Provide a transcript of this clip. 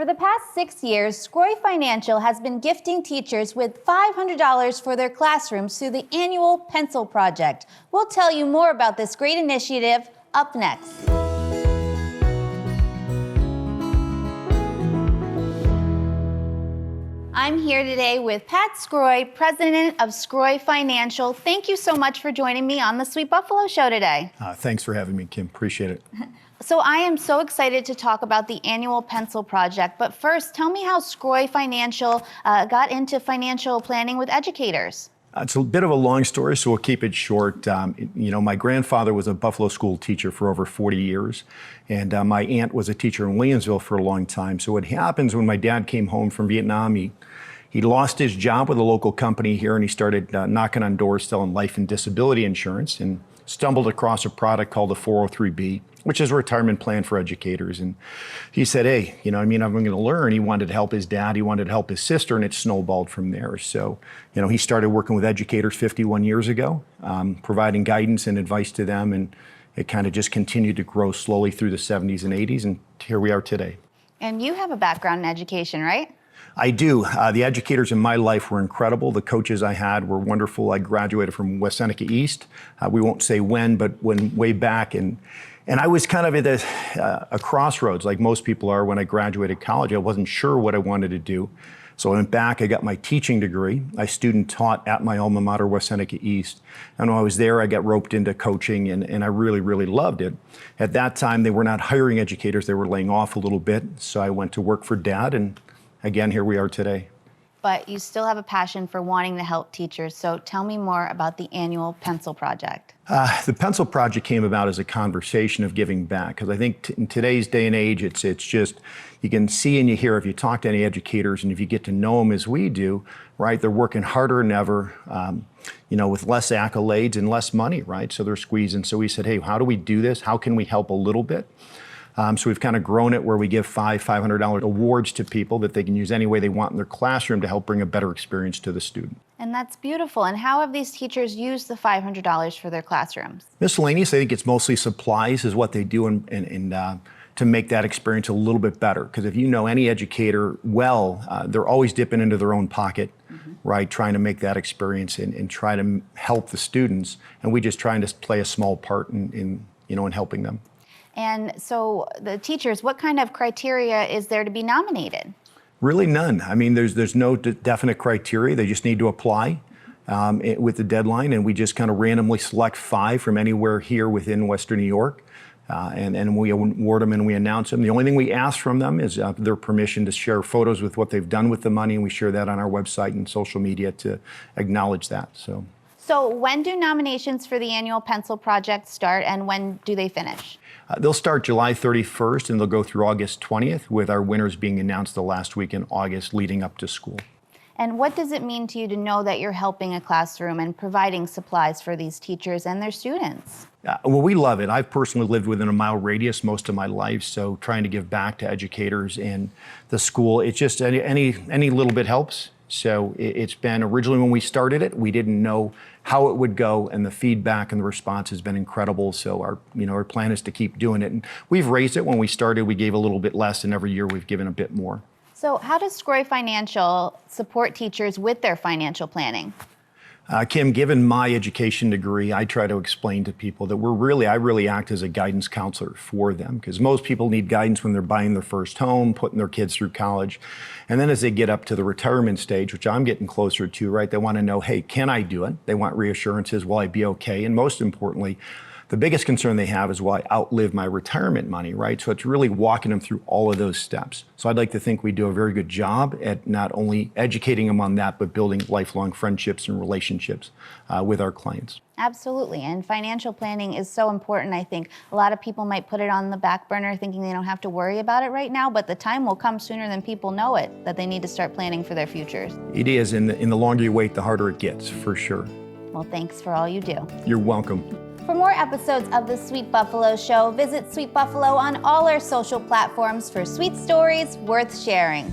For the past 6 years, Sgroi Financial has been gifting teachers with $500 for their classrooms through the annual Pencil Project. We'll tell you more about this great initiative up next. I'm here today with Pat Sgroi, president of Sgroi Financial. Thank you so much for joining me on the Sweet Buffalo Show today. Thanks for having me, Kim. Appreciate it. So I am so excited to talk about the annual Pencil Project. But first, tell me how Sgroi Financial got into financial planning with educators. It's a bit of a long story, so we'll keep it short. My grandfather was a Buffalo school teacher for over 40 years, and my aunt was a teacher in Williamsville for a long time. So what happens when my dad came home from Vietnam, he lost his job with a local company here, and he started knocking on doors selling life and disability insurance, and stumbled across a product called the 403B, which is a retirement plan for educators. And he said, hey, I'm going to learn. He wanted to help his dad. He wanted to help his sister, and it snowballed from there. So, he started working with educators 51 years ago, providing guidance and advice to them. And it kind of just continued to grow slowly through the 70s and 80s. And here we are today. And you have a background in education, right? I do. The educators in my life were incredible. The coaches I had were wonderful. I graduated from West Seneca East. We won't say when, but way back. And I was kind of at a crossroads, like most people are when I graduated college. I wasn't sure what I wanted to do. So I went back, I got my teaching degree. I student taught at my alma mater, West Seneca East. And when I was there, I got roped into coaching, and I really, really loved it. At that time, they were not hiring educators. They were laying off a little bit. So I went to work for Dad, and again, here we are today. But you still have a passion for wanting to help teachers. So tell me more about the annual Pencil Project. The Pencil Project came about as a conversation of giving back, because I think in today's day and age, it's just, you can see and you hear, if you talk to any educators and if you get to know them as we do, right, they're working harder than ever, with less accolades and less money, right? So they're squeezing. So we said, hey, how do we do this? How can we help a little bit? So we've kind of grown it where we give $500 awards to people that they can use any way they want in their classroom to help bring a better experience to the student. And that's beautiful. And how have these teachers used the $500 for their classrooms? Miscellaneous, I think it's mostly supplies is what they do and to make that experience a little bit better. Because if you know any educator well, they're always dipping into their own pocket, right, trying to make that experience and try to help the students. And we just trying to play a small part in helping them. And so the teachers, what kind of criteria is there to be nominated? Really none. I mean, there's no definite criteria. They just need to apply with the deadline, and we just kind of randomly select 5 from anywhere here within Western New York, and we award them and we announce them. The only thing we ask from them is their permission to share photos with what they've done with the money, and we share that on our website and social media to acknowledge that. So when do nominations for the annual Pencil Project start, and when do they finish? They'll start July 31st and they'll go through August 20th, with our winners being announced the last week in August leading up to school. And what does it mean to you to know that you're helping a classroom and providing supplies for these teachers and their students? Well, we love it. I've personally lived within a mile radius most of my life, so trying to give back to educators and the school, it's just any little bit helps. So it's been, originally when we started it, we didn't know how it would go, and the feedback and the response has been incredible. So our plan is to keep doing it. And we've raised it. When we started, we gave a little bit less, and every year we've given a bit more. So how does Sgroi Financial support teachers with their financial planning? Kim, given my education degree, I try to explain to people that I really act as a guidance counselor for them, because most people need guidance when they're buying their first home, putting their kids through college. And then as they get up to the retirement stage, which I'm getting closer to, right, they want to know, hey, can I do it? They want reassurances, will I be okay? And most importantly, the biggest concern they have is, will I outlive my retirement money, right? So it's really walking them through all of those steps. So I'd like to think we do a very good job at not only educating them on that, but building lifelong friendships and relationships with our clients. Absolutely. And financial planning is so important, I think. A lot of people might put it on the back burner thinking they don't have to worry about it right now, but the time will come sooner than people know it, that they need to start planning for their futures. It is, and the longer you wait, the harder it gets, for sure. Well, thanks for all you do. You're welcome. For more episodes of The Sweet Buffalo Show, visit Sweet Buffalo on all our social platforms for sweet stories worth sharing.